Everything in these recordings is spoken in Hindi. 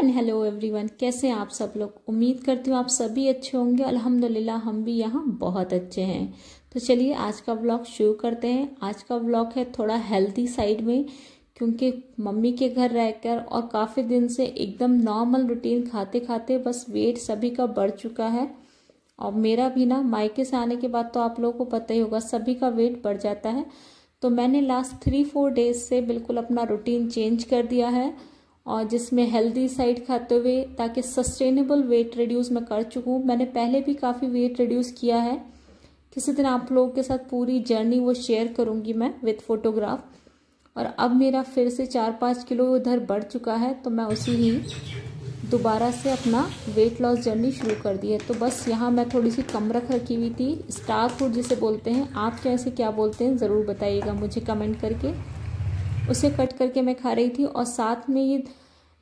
एंड हेलो एवरीवन, कैसे हैं आप सब लोग। उम्मीद करती हूँ आप सभी अच्छे होंगे। अल्हम्दुलिल्लाह हम भी यहाँ बहुत अच्छे हैं। तो चलिए आज का व्लॉग शुरू करते हैं। आज का व्लॉग है थोड़ा हेल्दी साइड में, क्योंकि मम्मी के घर रहकर और काफ़ी दिन से एकदम नॉर्मल रूटीन खाते खाते बस वेट सभी का बढ़ चुका है। और मेरा भी ना मायके से आने के बाद तो आप लोगों को पता ही होगा सभी का वेट बढ़ जाता है। तो मैंने लास्ट 3-4 डेज से बिल्कुल अपना रूटीन चेंज कर दिया है, और जिसमें हेल्दी साइड खाते हुए ताकि सस्टेनेबल वेट रिड्यूस मैं कर चुकूँ। मैंने पहले भी काफ़ी वेट रिड्यूस किया है, किसी दिन आप लोगों के साथ पूरी जर्नी वो शेयर करूँगी मैं विद फोटोग्राफ। और अब मेरा फिर से 4-5 किलो उधर बढ़ चुका है, तो मैं उसी ही दोबारा से अपना वेट लॉस जर्नी शुरू कर दी है। तो बस यहाँ मैं थोड़ी सी कमरख रखी हुई थी, स्टार फ्रूट जिसे बोलते हैं, आप कैसे क्या बोलते हैं ज़रूर बताइएगा मुझे कमेंट करके। उसे कट करके मैं खा रही थी, और साथ में ये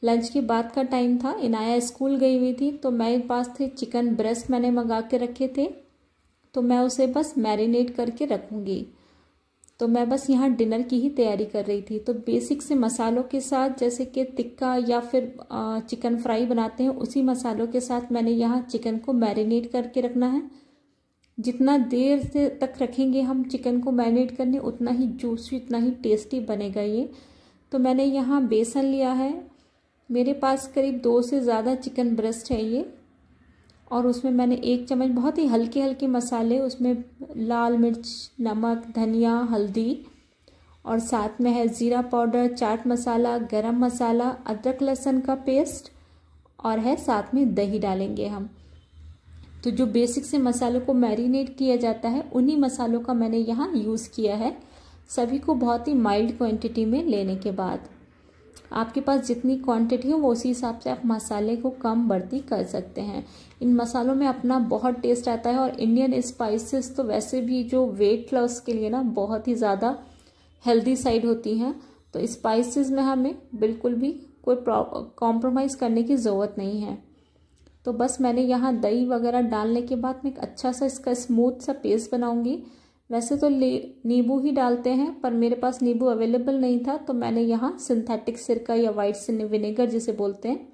लंच के बाद का टाइम था, इनाया स्कूल गई हुई थी, तो मेरे पास थे चिकन ब्रेस्ट मैंने मंगा के रखे थे, तो मैं उसे बस मैरिनेट करके रखूँगी। तो मैं बस यहाँ डिनर की ही तैयारी कर रही थी। तो बेसिक से मसालों के साथ, जैसे कि टिक्का या फिर चिकन फ्राई बनाते हैं, उसी मसालों के साथ मैंने यहाँ चिकन को मैरिनेट करके रखना है। जितना देर से तक रखेंगे हम चिकन को मैरिनेट करने, उतना ही जूसी, उतना ही टेस्टी बनेगा ये। तो मैंने यहाँ बेसन लिया है, मेरे पास करीब 2 से ज़्यादा चिकन ब्रेस्ट है ये, और उसमें मैंने 1 चम्मच बहुत ही हल्के हल्के मसाले, उसमें लाल मिर्च, नमक, धनिया, हल्दी, और साथ में है ज़ीरा पाउडर, चाट मसाला, गरम मसाला, अदरक लहसुन का पेस्ट, और है साथ में दही डालेंगे हम। तो जो बेसिक से मसालों को मैरिनेट किया जाता है, उन्हीं मसालों का मैंने यहाँ यूज़ किया है, सभी को बहुत ही माइल्ड क्वांटिटी में लेने के बाद। आपके पास जितनी क्वांटिटी हो वो उसी हिसाब से आप मसाले को कम बढ़ती कर सकते हैं। इन मसालों में अपना बहुत टेस्ट आता है, और इंडियन स्पाइसेस तो वैसे भी जो वेट लॉस के लिए ना बहुत ही ज़्यादा हेल्दी साइड होती हैं। तो स्पाइसेस में हमें बिल्कुल भी कोई कॉम्प्रोमाइज़ करने की ज़रूरत नहीं है। तो बस मैंने यहाँ दही वगैरह डालने के बाद मैं एक अच्छा सा इसका स्मूथ सा पेस्ट बनाऊंगी। वैसे तो नींबू ही डालते हैं, पर मेरे पास नींबू अवेलेबल नहीं था, तो मैंने यहाँ सिंथेटिक सिरका या वाइट विनेगर जिसे बोलते हैं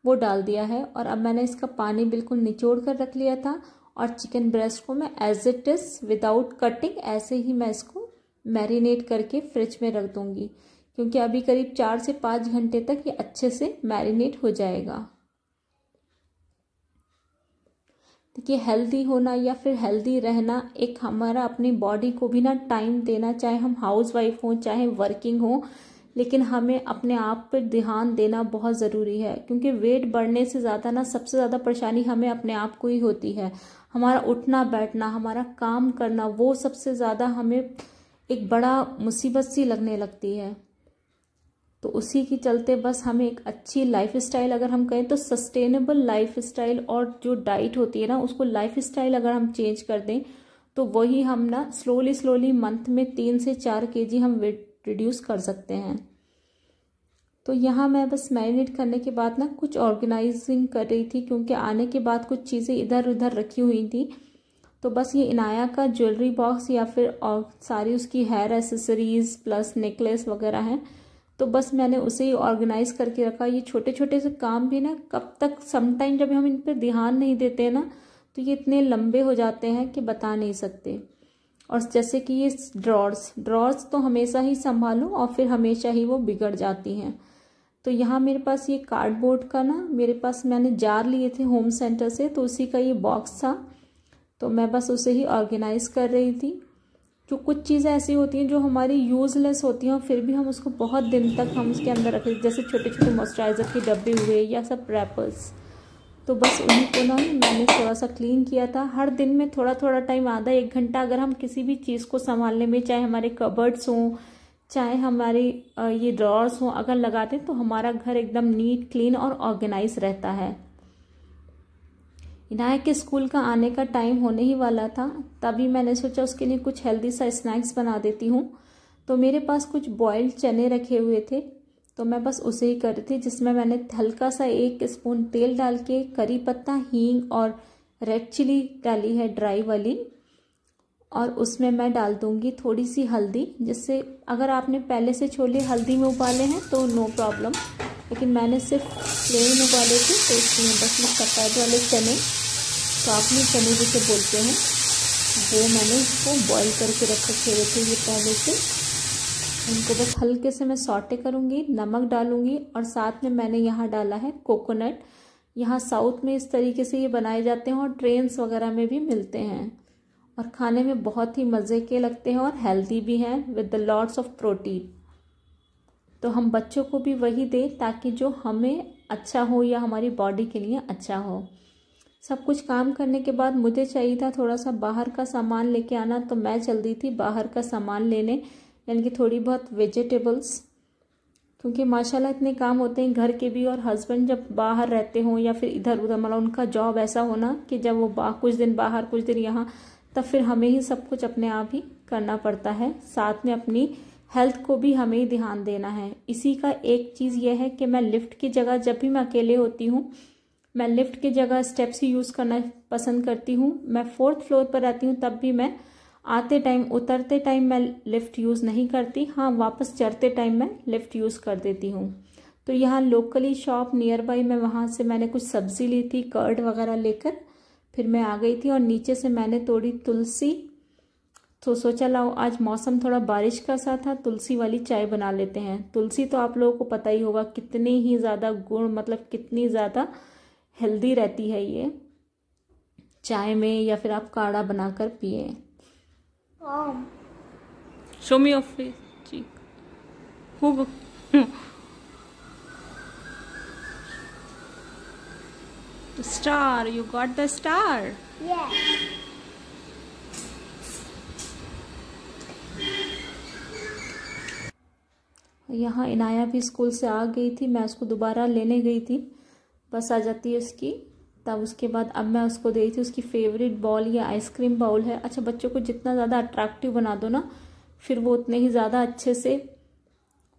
वो डाल दिया है। और अब मैंने इसका पानी बिल्कुल निचोड़ कर रख लिया था, और चिकन ब्रेस्ट को मैं as it is without cutting ऐसे ही मैं इसको मैरिनेट करके फ्रिज में रख दूँगी, क्योंकि अभी करीब 4 से 5 घंटे तक ये अच्छे से मैरिनेट हो जाएगा। देखिए, हेल्दी होना या फिर हेल्दी रहना एक हमारा अपनी बॉडी को भी ना टाइम देना, चाहे हम हाउस वाइफ हों चाहे वर्किंग हो, लेकिन हमें अपने आप पर ध्यान देना बहुत ज़रूरी है। क्योंकि वेट बढ़ने से ज़्यादा ना सबसे ज़्यादा परेशानी हमें अपने आप को ही होती है। हमारा उठना बैठना, हमारा काम करना, वो सबसे ज़्यादा हमें एक बड़ा मुसीबत सी लगने लगती है। तो उसी के चलते बस हमें एक अच्छी लाइफस्टाइल, अगर हम कहें तो सस्टेनेबल लाइफस्टाइल, और जो डाइट होती है ना उसको लाइफस्टाइल अगर हम चेंज कर दें, तो वही हम ना स्लोली मंथ में 3 से 4 kg हम वेट रिड्यूस कर सकते हैं। तो यहाँ मैं बस मैरिनेट करने के बाद ना कुछ ऑर्गेनाइजिंग कर रही थी, क्योंकि आने के बाद कुछ चीज़ें इधर उधर रखी हुई थी। तो बस ये इनाया का ज्वेलरी बॉक्स या फिर और सारी उसकी हेयर एसेसरीज प्लस नेकलेस वगैरह हैं, तो बस मैंने उसे ही ऑर्गेनाइज करके रखा। ये छोटे छोटे से काम भी ना कब तक, समटाइम जब हम इन पर ध्यान नहीं देते हैं ना, तो ये इतने लंबे हो जाते हैं कि बता नहीं सकते। और जैसे कि ये ड्रॉर्स तो हमेशा ही संभालो, और फिर हमेशा ही वो बिगड़ जाती हैं। तो यहाँ मेरे पास ये कार्डबोर्ड का ना, मेरे पास मैंने जार लिए थे होम सेंटर से, तो उसी का ये बॉक्स था, तो मैं बस उसे ही ऑर्गेनाइज कर रही थी। जो कुछ चीज़ें ऐसी होती हैं जो हमारी यूज़लेस होती हैं, और फिर भी हम उसको बहुत दिन तक हम उसके अंदर रखते हैं, जैसे छोटे छोटे मॉइस्चराइज़र के डब्बे हुए या सब रैपर्स। तो बस उन्हीं को ना मैंने थोड़ा सा क्लीन किया था। हर दिन में थोड़ा थोड़ा टाइम, आधा 1 घंटा, अगर हम किसी भी चीज़ को संभालने में, चाहे हमारे कबर्ड्स हों चाहे हमारे ये ड्रॉर्स हों, अगर लगाते हैं तो हमारा घर एकदम नीट, क्लीन और ऑर्गेनाइज रहता है। इनाया के स्कूल का आने का टाइम होने ही वाला था, तभी मैंने सोचा उसके लिए कुछ हेल्दी सा स्नैक्स बना देती हूँ। तो मेरे पास कुछ बॉइल्ड चने रखे हुए थे, तो मैं बस उसे ही कर रही थी, जिसमें मैंने हल्का सा 1 स्पून तेल डाल के करी पत्ता, हींग और रेड चिली डाली है ड्राई वाली, और उसमें मैं डाल दूंगी थोड़ी सी हल्दी, जिससे अगर आपने पहले से छोले हल्दी में उबाले हैं तो नो प्रॉब्लम, लेकिन मैंने सिर्फ प्लेन उबाले थे तो इसमें बस ये सफ़ेद वाले चने, काबुली चने जिसे बोलते हैं, वो मैंने इसको बॉईल करके रख रखे हुए थे ये पहले से। उनको बस हल्के से मैं सॉटे करूँगी, नमक डालूँगी और साथ में मैंने यहाँ डाला है कोकोनट। यहाँ साउथ में इस तरीके से ये बनाए जाते हैं और ट्रेन्स वगैरह में भी मिलते हैं और खाने में बहुत ही मज़े के लगते हैं और हेल्दी भी हैं with the lots of protein. तो हम बच्चों को भी वही दें ताकि जो हमें अच्छा हो या हमारी बॉडी के लिए अच्छा हो। सब कुछ काम करने के बाद मुझे चाहिए था थोड़ा सा बाहर का सामान लेके आना, तो मैं चल दी थी बाहर का सामान लेने, यानी कि थोड़ी बहुत वेजिटेबल्स, क्योंकि माशाल्लाह इतने काम होते हैं घर के भी, और हस्बैंड जब बाहर रहते हों या फिर इधर उधर, मतलब उनका जॉब ऐसा होना कि जब वो कुछ दिन बाहर कुछ दिन यहाँ, तब फिर हमें ही सब कुछ अपने आप ही करना पड़ता है। साथ में अपनी हेल्थ को भी हमें ही ध्यान देना है। इसी का एक चीज़ यह है कि मैं लिफ्ट की जगह, जब भी मैं अकेले होती हूँ, मैं लिफ्ट की जगह स्टेप्स ही यूज़ करना पसंद करती हूँ। मैं 4th फ्लोर पर रहती हूँ, तब भी मैं आते टाइम उतरते टाइम मैं लिफ्ट यूज़ नहीं करती। हाँ, वापस चढ़ते टाइम मैं लिफ्ट यूज़ कर देती हूँ। तो यहाँ लोकली शॉप नियर बाई में, वहाँ से मैंने कुछ सब्ज़ी ली थी, कर्ड वगैरह लेकर फिर मैं आ गई थी। और नीचे से मैंने तोड़ी तुलसी, तो सोचा लाओ आज मौसम थोड़ा बारिश का सा था, तुलसी वाली चाय बना लेते हैं। तुलसी तो आप लोगों को पता ही होगा कितनी ही ज़्यादा गुण, मतलब कितनी ज़्यादा हेल्दी रहती है ये चाय में, या फिर आप काढ़ा बनाकर पिए। शो मी ऑफ फेस जी। Star, you got the star. यहाँ इनाया भी स्कूल से आ गई थी, मैं उसको दोबारा लेने गई थी, बस आ जाती है उसकी। तब उसके बाद अब मैं उसको दे रही थी उसकी फेवरेट बॉल, या आइसक्रीम बाउल है। अच्छा, बच्चों को जितना ज़्यादा अट्रैक्टिव बना दो ना, फिर वो उतने ही ज़्यादा अच्छे से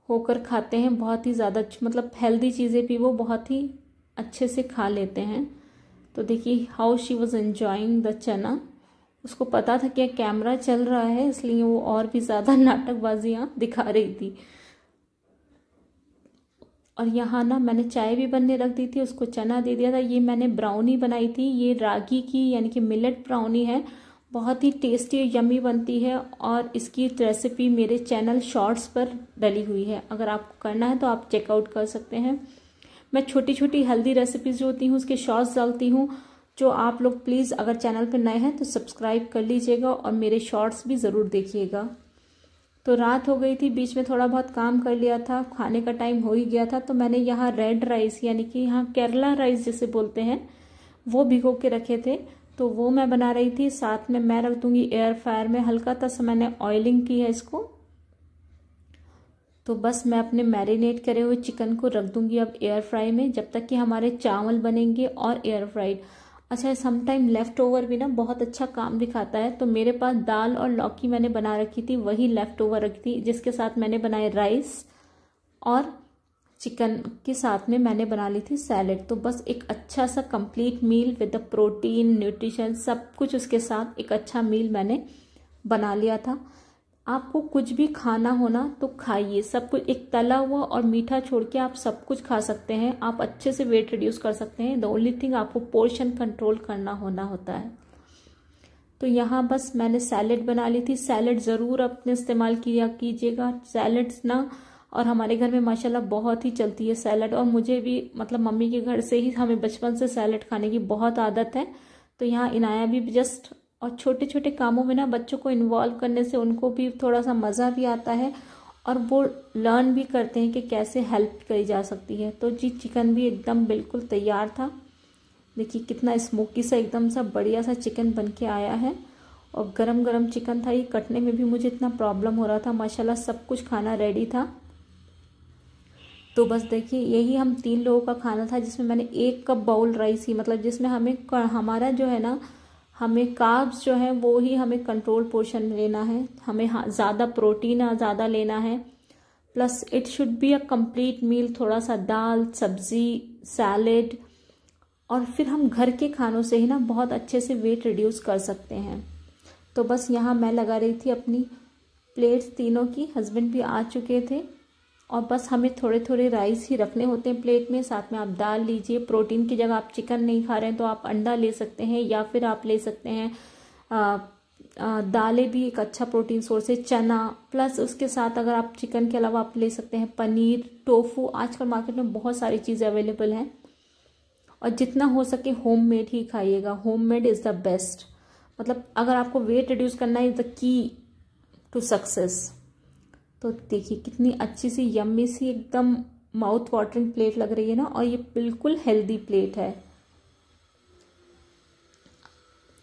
होकर खाते हैं, बहुत ही ज़्यादा, मतलब हेल्दी चीज़ें भी वो बहुत ही अच्छे से खा लेते हैं। तो देखिए how she was enjoying the चना। उसको पता था कि कैमरा चल रहा है, इसलिए वो और भी ज़्यादा नाटकबाजियाँ दिखा रही थी। और यहाँ ना मैंने चाय भी बनने रख दी थी, उसको चना दे दिया था। ये मैंने ब्राउनी बनाई थी, ये रागी की यानी कि मिलेट ब्राउनी है, बहुत ही टेस्टी और यम्मी बनती है। और इसकी रेसिपी मेरे चैनल शॉर्ट्स पर डली हुई है, अगर आपको करना है तो आप चेकआउट कर सकते हैं। मैं छोटी छोटी हेल्दी रेसिपीज़ जो होती हूँ उसके शॉर्ट्स डालती हूँ, जो आप लोग प्लीज़ अगर चैनल पर नए हैं तो सब्सक्राइब कर लीजिएगा और मेरे शॉर्ट्स भी ज़रूर देखिएगा। तो रात हो गई थी, बीच में थोड़ा बहुत काम कर लिया था, खाने का टाइम हो ही गया था। तो मैंने यहाँ रेड राइस यानी कि यहाँ केरला राइस जिसे बोलते हैं, वो भिगो के रखे थे, तो वो मैं बना रही थी। साथ में मैं रख दूंगी एयर फ्रायर में, हल्का सा मैंने ऑयलिंग की है इसको। तो बस मैं अपने मैरिनेट करे हुए चिकन को रख दूंगी अब एयर फ्राई में, जब तक कि हमारे चावल बनेंगे और एयर फ्राइड। अच्छा, समटाइम लेफ़्ट ओवर भी ना बहुत अच्छा काम दिखाता है। तो मेरे पास दाल और लौकी मैंने बना रखी थी, वही लेफ़्ट ओवर रखी थी, जिसके साथ मैंने बनाए राइस, और चिकन के साथ में मैंने बना ली थी सैलेड। तो बस एक अच्छा सा complete meal with the protein, nutrition, सब कुछ उसके साथ एक अच्छा मील मैंने बना लिया था। आपको कुछ भी खाना हो ना तो खाइए, सब कुछ, एक तला हुआ और मीठा छोड़ के आप सब कुछ खा सकते हैं। आप अच्छे से वेट रिड्यूस कर सकते हैं। द ओनली थिंग आपको पोर्शन कंट्रोल करना होता है। तो यहाँ बस मैंने सैलेड बना ली थी। सैलेड ज़रूर अपने इस्तेमाल किया कीजिएगा, सैलेड्स ना, और हमारे घर में माशाल्लाह बहुत ही चलती है सैलेड। और मुझे भी, मतलब मम्मी के घर से ही हमें बचपन से सैलेड खाने की बहुत आदत है। तो यहाँ इनाया भी जस्ट, और छोटे छोटे कामों में ना बच्चों को इन्वॉल्व करने से उनको भी थोड़ा सा मज़ा भी आता है, और वो लर्न भी करते हैं कि कैसे हेल्प करी जा सकती है। तो जी, चिकन भी एकदम बिल्कुल तैयार था। देखिए कितना स्मोकी सा, एकदम सा बढ़िया सा चिकन बन के आया है, और गरम गरम चिकन था। ये कटने में भी मुझे इतना प्रॉब्लम हो रहा था, माशाल्लाह सब कुछ खाना रेडी था। तो बस देखिए, यही हम 3 लोगों का खाना था, जिसमें मैंने 1 कप बाउल राइस ही, मतलब जिसमें हमारा जो है ना, हमें कार्ब्स जो है वो ही हमें कंट्रोल पोर्शन में लेना है। हमें ज़्यादा प्रोटीन ज़्यादा लेना है, plus it should be a complete meal. थोड़ा सा दाल, सब्जी, सैलेड, और फिर हम घर के खानों से ही ना बहुत अच्छे से वेट रिड्यूस कर सकते हैं। तो बस यहाँ मैं लगा रही थी अपनी प्लेट्स तीनों की, हस्बैंड भी आ चुके थे, और बस हमें थोड़े थोड़े राइस ही रखने होते हैं प्लेट में। साथ में आप दाल लीजिए, प्रोटीन की जगह आप चिकन नहीं खा रहे हैं तो आप अंडा ले सकते हैं, या फिर आप ले सकते हैं दालें भी एक अच्छा प्रोटीन सोर्स है, चना, प्लस उसके साथ अगर आप चिकन के अलावा आप ले सकते हैं पनीर, टोफू। आजकल मार्केट में बहुत सारी चीज़ें अवेलेबल हैं, और जितना हो सके होममेड ही खाइएगा। Homemade is the best. मतलब अगर आपको वेट रिड्यूस करना is the key to success. तो देखिए कितनी अच्छी सी यम्मी सी एकदम माउथ वाटरिंग प्लेट लग रही है ना, और ये बिल्कुल हेल्दी प्लेट है।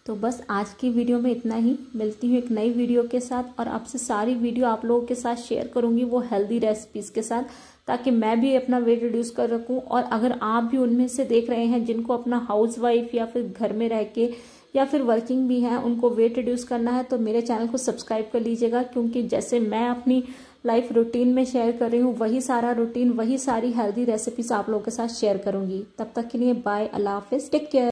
तो बस आज की वीडियो में इतना ही। मिलती हूँ एक नई वीडियो के साथ, और आपसे सारी वीडियो आप लोगों के साथ शेयर करूँगी वो हेल्दी रेसिपीज़ के साथ, ताकि मैं भी अपना वेट रिड्यूस कर रखूँ। और अगर आप भी उनमें से देख रहे हैं जिनको अपना हाउसवाइफ या फिर घर में रह के या फिर वर्किंग भी हैं, उनको वेट रिड्यूस करना है, तो मेरे चैनल को सब्सक्राइब कर लीजिएगा। क्योंकि जैसे मैं अपनी लाइफ रूटीन में शेयर कर रही हूँ, वही सारा रूटीन, वही सारी हेल्दी रेसिपीज़ आप लोगों के साथ शेयर करूँगी। तब तक के लिए बाय, अल्लाह हाफिज़, टेक केयर।